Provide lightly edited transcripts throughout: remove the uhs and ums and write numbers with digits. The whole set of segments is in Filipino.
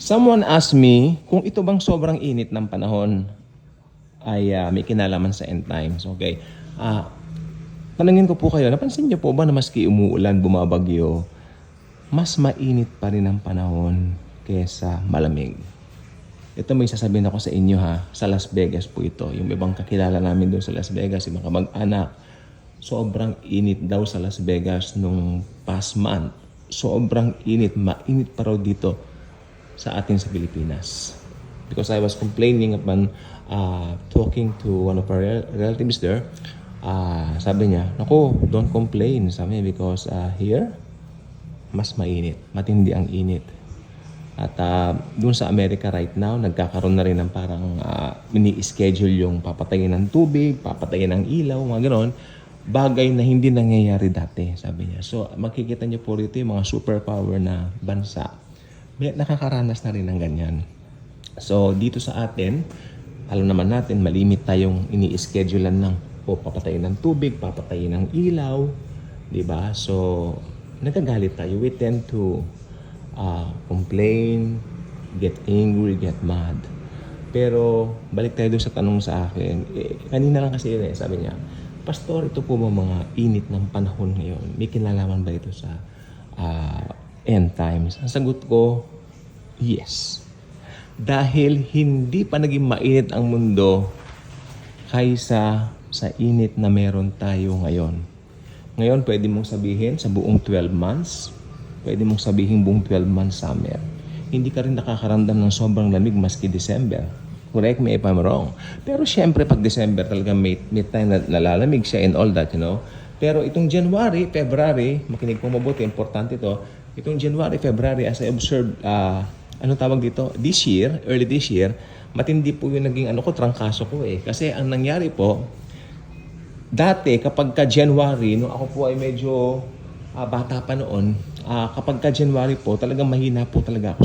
Someone asked me kung ito bang sobrang init ng panahon ay may kinalaman sa end times. Okay. Tanungin ko po kayo, napansin niyo po ba na maski umuulan, bumabagyo, mas mainit pa rin ang panahon kesa malamig? Ito may sasabihin ako sa inyo sa Las Vegas po ito. Yung ibang kakilala namin doon sa Las Vegas, yung mga kamag-anak, sobrang init daw sa Las Vegas nung past month. Sobrang init, mainit pa raw dito sa atin sa Pilipinas. Because I was complaining upon talking to one of our relatives there. Sabi niya, naku, don't complain. Sabi niya, because here, mas mainit. Matindi ang init. At doon sa Amerika right now, nagkakaroon na rin ng parang mini-schedule yung papatayin ng tubig, papatayin ng ilaw, mga ganon. Bagay na hindi nangyayari dati, sabi niya. So, makikita niyo po rito yung mga superpower na bansa. May nakakaranas na rin ng ganyan. So, dito sa atin, alam naman natin, malimit tayong ini-schedulean ng papatayin ng tubig, papatayin ng ilaw. Diba? So, nagagalit tayo. We tend to complain, get angry, get mad. Pero balik tayo doon sa tanong sa akin. Kanina lang kasi yun sabi niya, Pastor, ito po mga init ng panahon ngayon. May kinalaman ba ito sa end times? Ang sagot ko, yes. Dahil hindi pa naging mainit ang mundo kaysa sa init na meron tayo ngayon. Ngayon, pwede mong sabihin sa buong 12 months, pwede mong sabihin buong 12 months summer. Hindi ka rin nakakaramdam ng sobrang lamig maski December. Correct me if I'm wrong. Pero syempre, pag December talaga may time na nalalamig siya and all that, you know. Pero itong January, February, makinig po mabuti, importante ito. Itong January, February, as I observed, tawag dito? Early this year, matindi po yung naging trangkaso ko eh. Kasi ang nangyari po, dati kapag ka January, nung ako po ay medyo bata pa noon, kapag ka January po, talagang mahina po talaga ako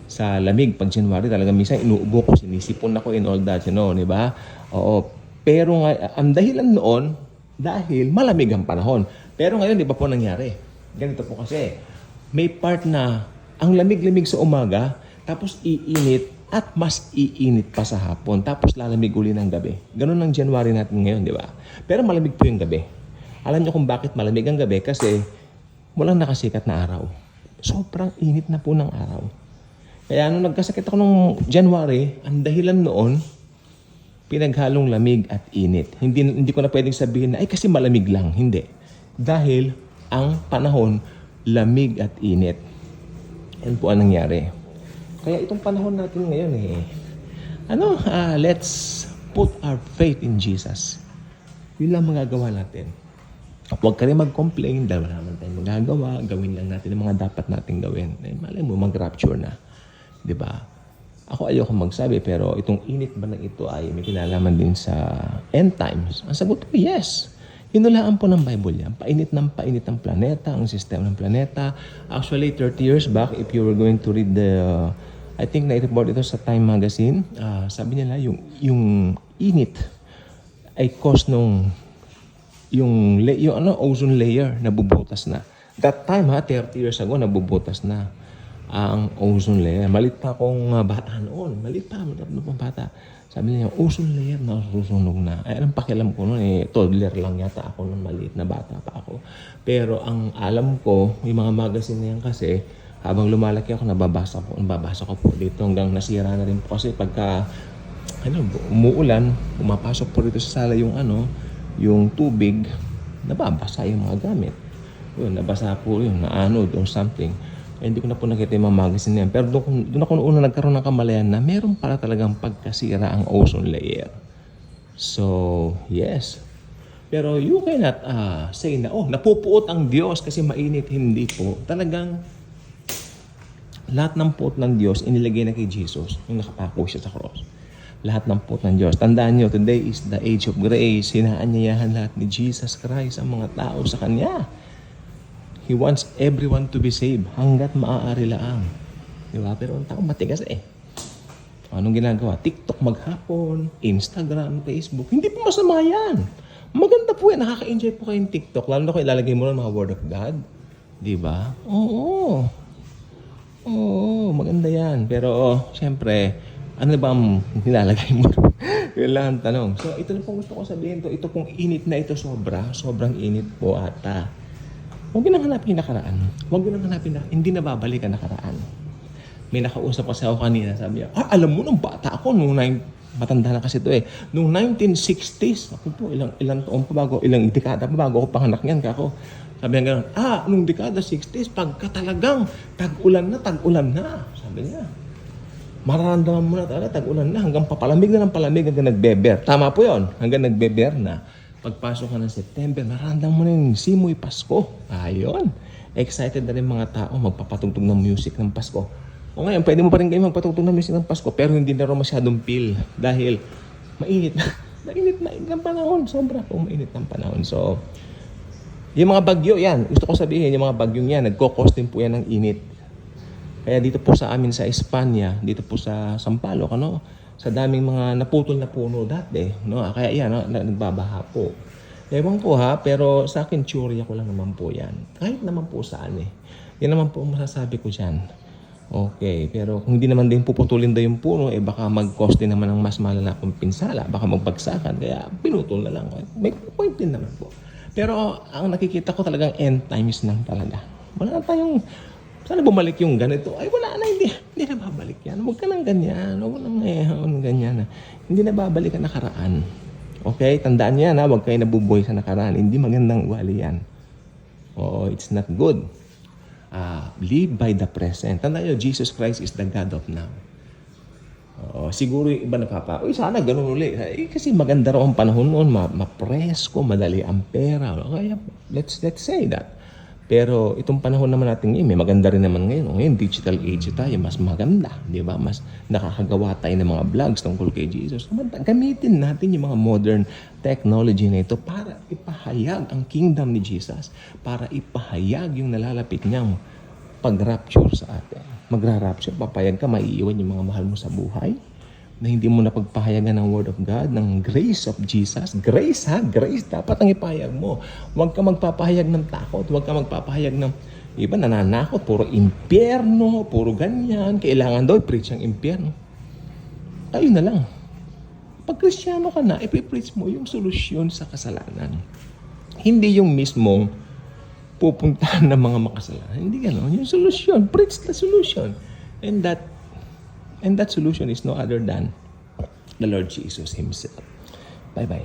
sa lamig. Pag January, talagang minsan inuubo ko, sinisipon ako in all that, you know, di ba? Oo. Pero ang dahilan noon, dahil malamig ang panahon. Pero ngayon, di ba po nangyari? Ganito po kasi, may part na ang lamig-lamig sa umaga, tapos iinit at mas iinit pa sa hapon, tapos lalamig uli ng gabi. Ganun ang January natin ngayon, di ba? Pero malamig po yung gabi. Alam niyo kung bakit malamig ang gabi? Kasi walang nakasikat na araw. Sobrang init na po ng araw. Kaya nung nagkasakit ako nung January, ang dahilan noon, pinaghalong lamig at init. Hindi ko na pwedeng sabihin na, ay kasi malamig lang. Hindi. Dahil ang panahon, lamig at init. Yan po ang nangyari. Kaya itong panahon natin ngayon let's put our faith in Jesus. Yun lang magagawa natin. Huwag ka rin mag-complain dahil wala naman tayong magagawa. Gawin lang natin ang mga dapat natin gawin. Malay mo, mag-rapture na. Diba? Ako ayoko magsabi, pero itong init ba na ito ay may kinalaman din sa end times? Ang sagot ko, yes. Hinulaan po ng Bible yan. Painit ang planeta, ang sistema ng planeta. Actually, 30 years back, if you were going to read I think na-report ito sa Time Magazine, sabi nila, yung init ay cause nung ozone layer nabubutas na. That time 30 years ago nabubutas na ang ozone layer. Malit pa akong bata noon. Malit pa bata. Sabi niya, ozone layer na susunog na. Ay, anong pakialam ko noon toddler lang yata ako nung maliit na bata pa ako. Pero ang alam ko, yung mga magazine na yan kasi, habang lumalaki ako, nababasa ko po dito hanggang nasira na rin po kasi pagka umuulan, pumapasok po dito sa sala yung tubig, nababasa yung mga gamit. Yun, nabasa po yun, naanod or something. Hindi ko na po nakita yung mga magazine yan. Pero doon ako una nagkaroon ng kamalayan na meron pala talagang pagkasira ang ozone layer. So, yes. Pero you cannot say na, napupuot ang Diyos kasi mainit. Hindi po. Talagang lahat ng puot ng Diyos inilagay na kay Jesus yung nakapako siya sa cross. Lahat ng puot ng Diyos. Tandaan nyo, today is the age of grace. Hinaanyayahan lahat ni Jesus Christ ang mga tao sa Kanya. He wants everyone to be saved hanggat maaari lang. Diba? Pero ang tao matigas Anong ginagawa? TikTok maghapon, Instagram, Facebook. Hindi po masama yan. Maganda po yan. Nakaka-enjoy po kayong TikTok. Lalo na kung ilalagay mo ng mga Word of God. Diba? Oo. maganda yan. Pero, syempre, ano ba ang nilalagay mo? Yun lang ang tanong. So, ito na pong gusto ko sabihin to. Ito pong init na ito sobrang init po ata. Huwag nang hanapin yung nakaraan. Huwag nang hanapin na, hindi na babalik ang nakaraan. May nakausap kasi ako kanina, sabi niya, alam mo, nung bata ako, matanda na kasi ito eh. Noong 1960s, ako po, ilang taon pa bago, ilang dekada pa bago ako panganak niyan, kako. Sabi niya gano'n, nung dekada 60s, pagka talagang tag-ulan na. Sabi niya, mararamdaman mo na talaga, tag-ulan na, hanggang papalamig na ng palamig, hanggang nagbeber. Tama po yon, hanggang nagbeber na. Pagpasok ka ng September, mararamdaman mo na yung simoy Pasko. Ayun. Excited na rin mga tao magpapatugtog ng music ng Pasko. O ngayon, pwede mo pa rin kayo magpatugtog ng music ng Pasko, pero hindi na rin masyadong feel dahil mainit na. mainit ng panahon. Sobra po mainit ng panahon. So, yung mga bagyo, yan. Gusto ko sabihin, yung mga bagyong yan, nagkokos din po yan ng init. Kaya dito po sa amin sa Espanya, dito po sa Sampaloc, sa daming mga naputol na puno dati, kaya yan, nagbabaha po. Ewan ko ha, pero sa akin, teorya ko lang naman po yan. Kahit naman po saan eh. Yan naman po ang masasabi ko dyan. Okay, pero kung hindi naman din puputulin daw yung puno, baka mag-cause din naman ng mas malala kung pinsala, baka magbagsakan, kaya pinutol na lang. May point din naman po. Pero ang nakikita ko talagang end times lang talaga. Wala na tayong, sana bumalik yung ganito. Ay wala na, hindi na babalik yan. Huwag ka nang ganyan, huwag nang ganyan. Hindi na babalik ang nakaraan. Okay, tandaan niyo yan, huwag kayo nabubuhay sa nakaraan. Hindi magandang ugali yan. Oo, it's not good. Live by the present. Tandaan niyo, Jesus Christ is the God of now. Siguro yung iba sana ganun ulit. Kasi maganda raw ang panahon noon, mapresko, madali ang pera. Kaya let's say that. Pero itong panahon naman natin ngayon, may maganda rin naman ngayon. Ngayon, digital age tayo, mas maganda. Di ba? Mas nakakagawa tayo ng mga vlogs tungkol kay Jesus. Gamitin natin yung mga modern technology na ito para ipahayag ang kingdom ni Jesus. Para ipahayag yung nalalapit niyang pag-rapture sa atin. Magra-rapture, papayag ka, maiiwan yung mga mahal mo sa buhay. Na hindi mo napagpahayagan ng Word of God, ng grace of Jesus. Grace ha, grace. Dapat ang ipahayag mo. Huwag ka magpapahayag ng takot. Huwag ka magpapahayag ng, iba nananakot, puro impyerno, puro ganyan. Kailangan daw i-preach ang impyerno. Ayun na lang. Pag Kristiyano ka na, ipipreach mo yung solusyon sa kasalanan. Hindi yung mismong pupuntahan ng mga makasalanan. Hindi gano'n. Yung solusyon. Preach the solution. And that solution is no other than the Lord Jesus Himself. Bye-bye.